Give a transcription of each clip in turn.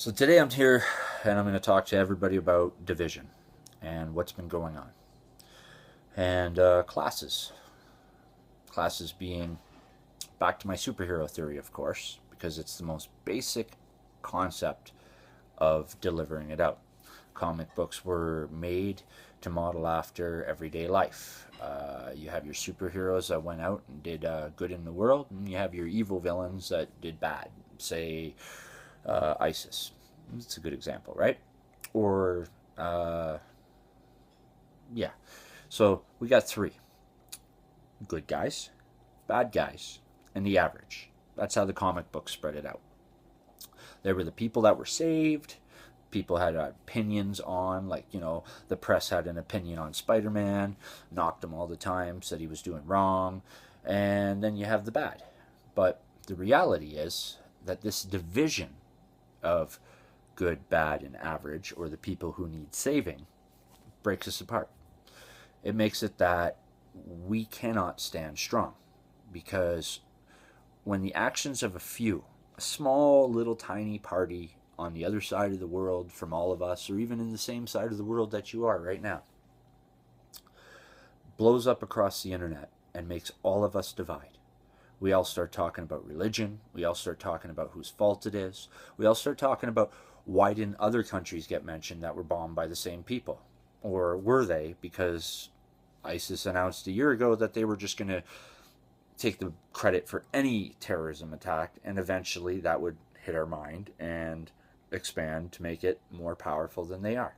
So today I'm here and I'm going to talk to everybody about division and what's been going on. And classes. Classes being back to my superhero theory, of course, because it's the most basic concept of delivering it out. Comic books were made to model after everyday life. You have your superheroes that went out and did good in the world, and you have your evil villains that did bad. Say, ISIS. It's a good example, right? Or, yeah. So we got three: good guys, bad guys, and the average. That's how the comic book spread it out. There were the people that were saved. People had opinions on, like, the press had an opinion on Spider Man, knocked him all the time, said he was doing wrong. And then you have the bad. But the reality is that this division of good, bad, and average, or the people who need saving, breaks us apart. It makes it that we cannot stand strong because when the actions of a few, a small little tiny party on the other side of the world from all of us, or even in the same side of the world that you are right now, blows up across the internet and makes all of us divide. We all start talking about religion. We all start talking about whose fault it is. We all start talking about why didn't other countries get mentioned that were bombed by the same people? Or were they? Because ISIS announced a year ago that they were just going to take the credit for any terrorism attack, and eventually that would hit our mind and expand to make it more powerful than they are.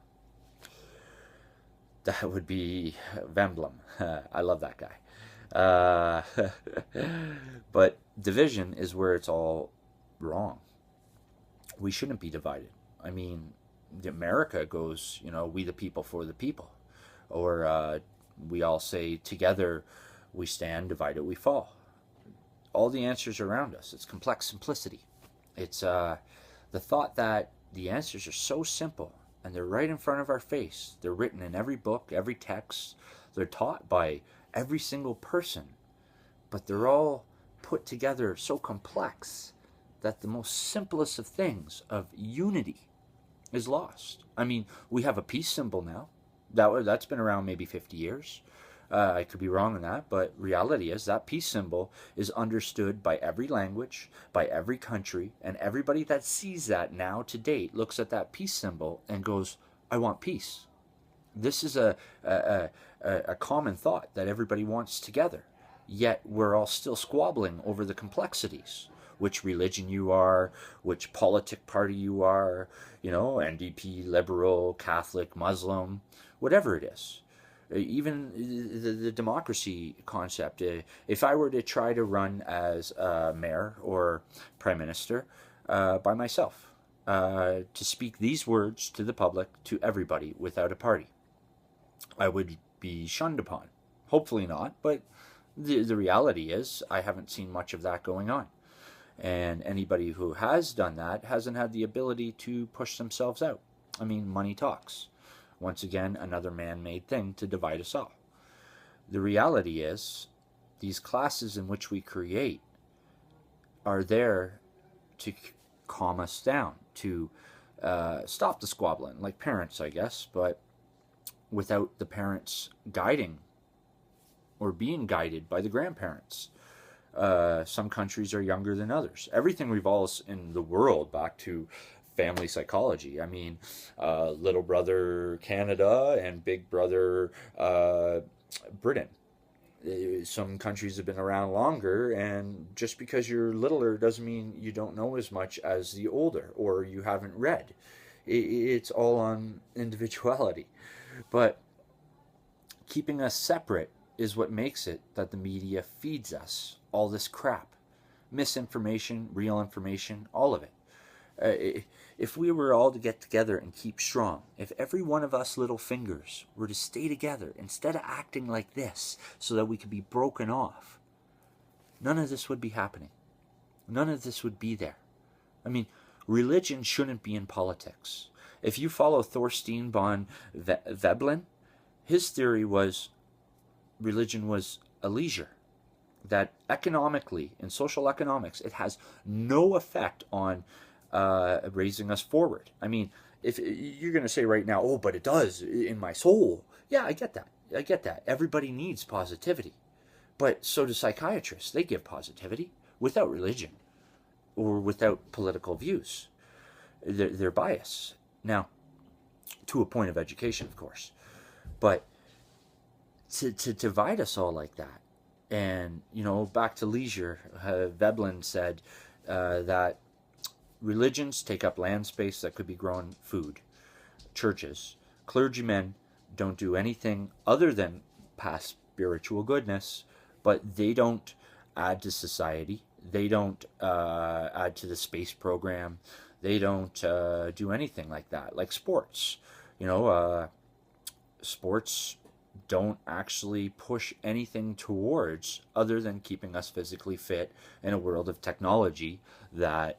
That would be Vemblem. I love that guy. But division is where it's all wrong. We shouldn't be divided. I mean, America goes, we the people for the people. Or we all say together we stand, divided we fall. All the answers are around us. It's complex simplicity. It's the thought that the answers are so simple and they're right in front of our face. They're written in every book, every text. They're taught by every single person. But they're all put together so complex that the most simplest of things, of unity, is lost. I mean, we have a peace symbol now. That's been around maybe 50 years. I could be wrong on that, but reality is that peace symbol is understood by every language, by every country, and everybody that sees that now to date looks at that peace symbol and goes, I want peace. This is a common thought that everybody wants together, yet we're all still squabbling over the complexities. Which religion you are, which politic party you are, NDP, liberal, Catholic, Muslim, whatever it is. Even the democracy concept. If I were to try to run as mayor or prime minister by myself, to speak these words to the public, to everybody, without a party, I would be shunned upon. Hopefully not, but the reality is I haven't seen much of that going on. And anybody who has done that hasn't had the ability to push themselves out. I mean, money talks. Once again, another man-made thing to divide us all. The reality is, these classes in which we create are there to calm us down, to stop the squabbling, like parents, I guess, but without the parents guiding or being guided by the grandparents. Some countries are younger than others. Everything revolves in the world back to family psychology. I mean, little brother Canada and big brother Britain. Some countries have been around longer, and just because you're littler doesn't mean you don't know as much as the older or you haven't read. It's all on individuality. But keeping us separate is what makes it that the media feeds us all this crap. Misinformation, real information, all of it. If we were all to get together and keep strong, if every one of us little fingers were to stay together instead of acting like this so that we could be broken off, none of this would be happening. None of this would be there. I mean, religion shouldn't be in politics. If you follow Thorstein von Veblen, his theory was religion was a leisure. That economically, in social economics, it has no effect on raising us forward. I mean, if you're going to say right now, oh, but it does in my soul. Yeah, I get that. I get that. Everybody needs positivity. But so do psychiatrists. They give positivity without religion or without political views. They're biased. Now, to a point of education, of course. But to divide us all like that, and, back to leisure, Veblen said that religions take up land space that could be growing food. Churches, clergymen don't do anything other than pass spiritual goodness, but they don't add to society. They don't add to the space program. They don't do anything like that. Like sports, sports don't actually push anything towards other than keeping us physically fit in a world of technology that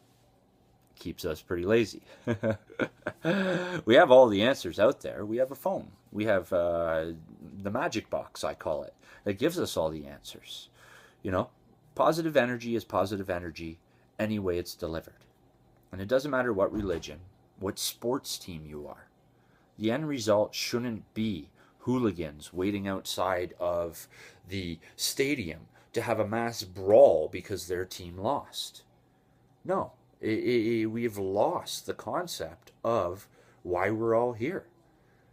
keeps us pretty lazy. We have all the answers out there. We have a phone. We have the magic box, I call it, that gives us all the answers. Positive energy is positive energy any way it's delivered. And it doesn't matter what religion, what sports team you are. The end result shouldn't be hooligans waiting outside of the stadium to have a mass brawl because their team lost. No, we've lost the concept of why we're all here.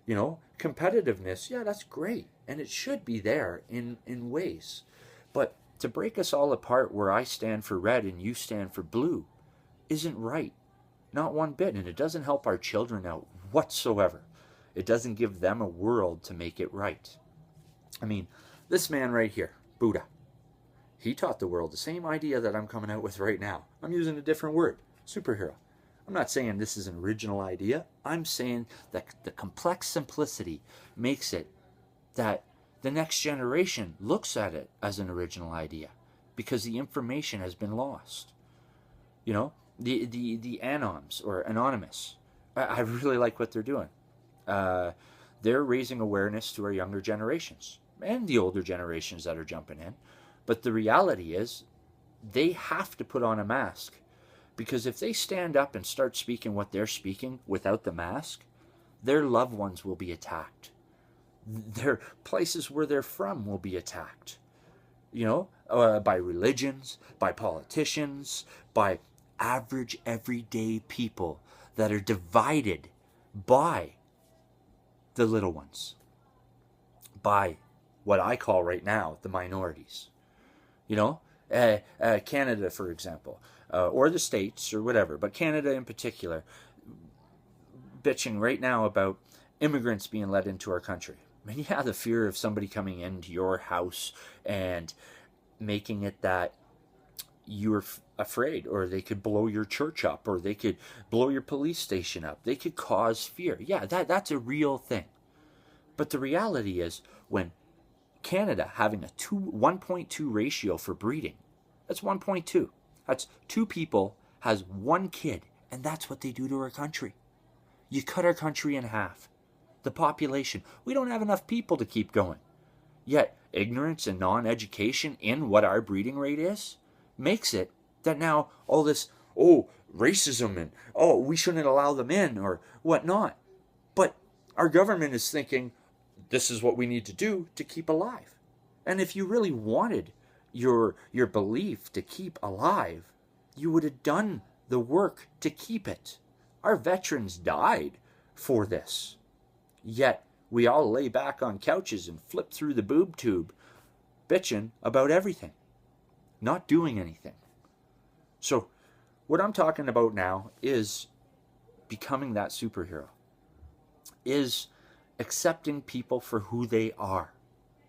Competitiveness, yeah, that's great. And it should be there in ways. But to break us all apart where I stand for red and you stand for blue isn't right. Not one bit. And it doesn't help our children out whatsoever. It doesn't give them a world to make it right. I mean, this man right here, Buddha, he taught the world the same idea that I'm coming out with right now. I'm using a different word, superhero. I'm not saying this is an original idea. I'm saying that the complex simplicity makes it that the next generation looks at it as an original idea because the information has been lost. The Anoms or Anonymous, I really like what they're doing. They're raising awareness to our younger generations and the older generations that are jumping in. But the reality is they have to put on a mask, because if they stand up and start speaking what they're speaking without the mask, their loved ones will be attacked. Their places where they're from will be attacked. By religions, by politicians, by average everyday people that are divided by the little ones, by what I call right now the minorities. Canada, for example, or the States or whatever, but Canada in particular, bitching right now about immigrants being let into our country. I mean, yeah, the fear of somebody coming into your house and making it that you're afraid, or they could blow your church up, or they could blow your police station up. They could cause fear. Yeah, that's a real thing. But the reality is, when Canada having a 1.2 ratio for breeding, that's 1.2. That's 2 people has 1 kid, and that's what they do to our country. You cut our country in half. The population, we don't have enough people to keep going. Yet, ignorance and non-education in what our breeding rate is makes it that now all this, racism and, we shouldn't allow them in or whatnot. But our government is thinking, this is what we need to do to keep alive. And if you really wanted your belief to keep alive, you would have done the work to keep it. Our veterans died for this. Yet we all lay back on couches and flip through the boob tube, bitching about everything, not doing anything. So what I'm talking about now is becoming that superhero, is accepting people for who they are.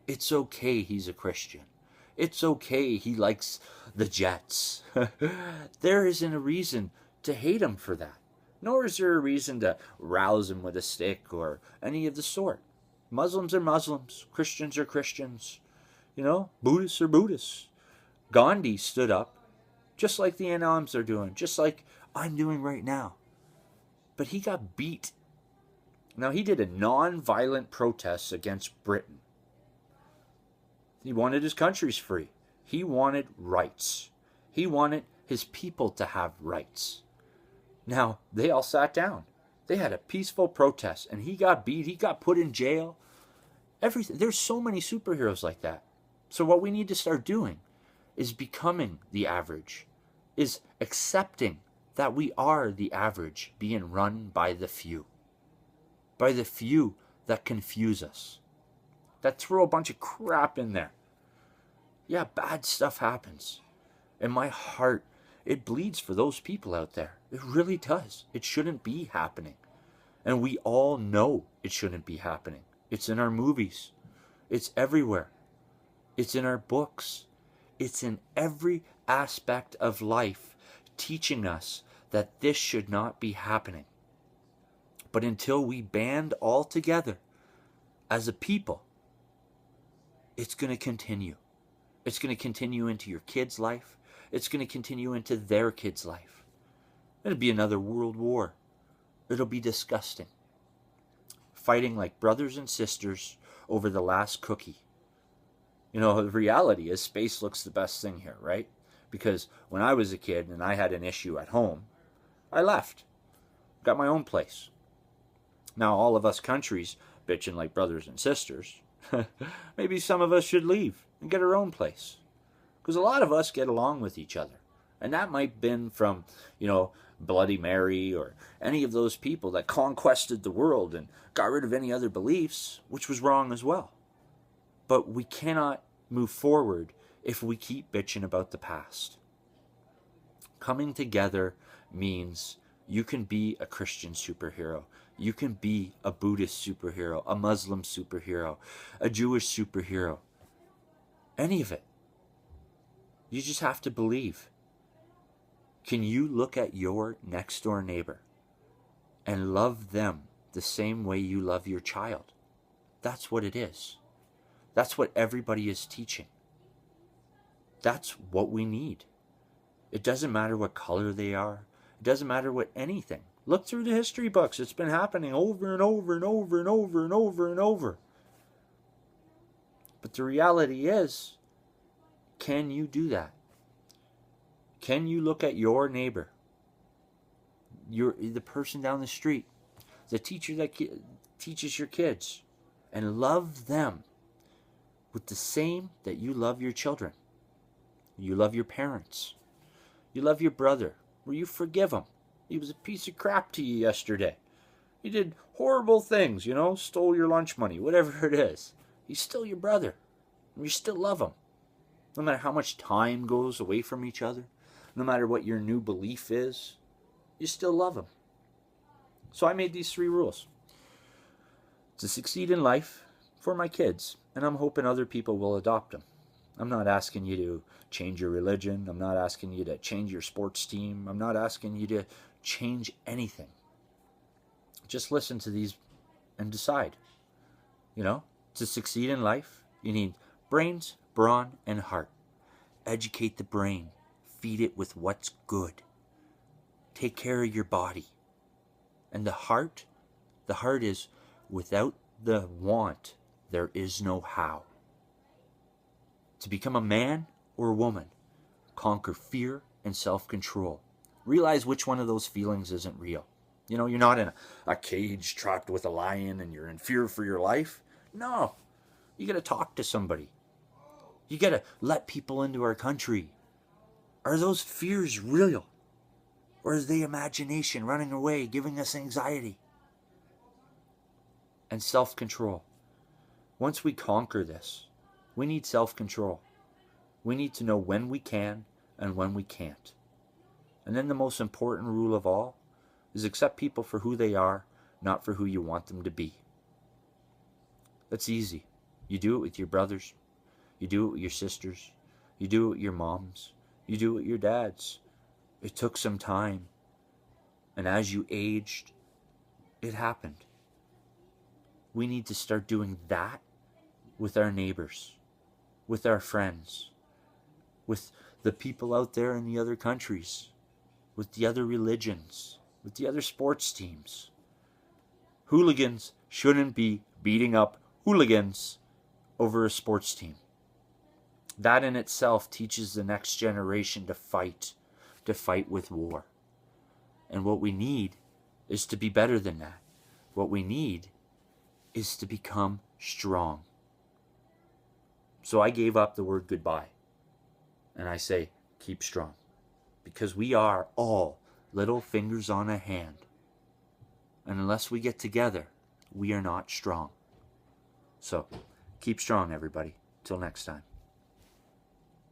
It's okay he's a Christian. It's okay he likes the Jets. There isn't a reason to hate him for that. Nor is there a reason to rouse him with a stick or any of the sort. Muslims are Muslims. Christians are Christians. Buddhists are Buddhists. Gandhi stood up, just like the Anoms are doing, just like I'm doing right now. But he got beat. Now, he did a non-violent protest against Britain. He wanted his countries free. He wanted rights. He wanted his people to have rights. Now, they all sat down. They had a peaceful protest, and he got beat, he got put in jail. Everything. There's so many superheroes like that. So what we need to start doing is becoming the average, is accepting that we are the average being run by the few that confuse us, that throw a bunch of crap in there. Yeah, bad stuff happens. And my heart, it bleeds for those people out there. It really does. It shouldn't be happening. And we all know it shouldn't be happening. It's in our movies. It's everywhere. It's in our books. It's in every aspect of life, teaching us that this should not be happening. But until we band all together as a people, it's going to continue. It's going to continue into your kid's life. It's going to continue into their kid's life. It'll be another world war. It'll be disgusting. Fighting like brothers and sisters over the last cookie. You know, the reality is space looks the best thing here, right? Because when I was a kid and I had an issue at home, I left. Got my own place. Now all of us countries bitching like brothers and sisters, maybe some of us should leave and get our own place. Because a lot of us get along with each other. And that might have been from, Bloody Mary or any of those people that conquested the world and got rid of any other beliefs, which was wrong as well. But we cannot move forward if we keep bitching about the past. Coming together means you can be a Christian superhero. You can be a Buddhist superhero, a Muslim superhero, a Jewish superhero. Any of it. You just have to believe. Can you look at your next door neighbor and love them the same way you love your child? That's what it is. That's what everybody is teaching. That's what we need. It doesn't matter what color they are. It doesn't matter what anything. Look through the history books. It's been happening over and over and over and over and over and over. But the reality is, can you do that? Can you look at your neighbor, the person down the street, the teacher that teaches your kids, and love them with the same that you love your children? You love your parents. You love your brother. Or you forgive him. He was a piece of crap to you yesterday. He did horrible things, stole your lunch money, whatever it is. He's still your brother. And you still love him. No matter how much time goes away from each other, no matter what your new belief is, you still love him. So I made these 3 rules to succeed in life for my kids, and I'm hoping other people will adopt them. I'm not asking you to change your religion. I'm not asking you to change your sports team. I'm not asking you to change anything. Just listen to these and decide. To succeed in life, you need brains, brawn, and heart. Educate the brain. Feed it with what's good. Take care of your body. And the heart is, without the want, there is no how. To become a man or a woman, conquer fear and self-control. Realize which one of those feelings isn't real. You're not in a cage trapped with a lion and you're in fear for your life. No. You got to talk to somebody. You got to let people into our country. Are those fears real? Or is the imagination running away, giving us anxiety? And self-control. Once we conquer this, we need self-control. We need to know when we can and when we can't. And then the most important rule of all is accept people for who they are, not for who you want them to be. That's easy. You do it with your brothers. You do it with your sisters. You do it with your moms. You do it with your dads. It took some time. And as you aged, it happened. We need to start doing that with our neighbors, with our friends, with the people out there in the other countries, with the other religions, with the other sports teams. Hooligans shouldn't be beating up hooligans over a sports team. That in itself teaches the next generation to fight with war. And what we need is to be better than that. What we need is to become strong. So I gave up the word goodbye. And I say, keep strong. Because we are all little fingers on a hand. And unless we get together, we are not strong. So, keep strong, everybody. Till next time.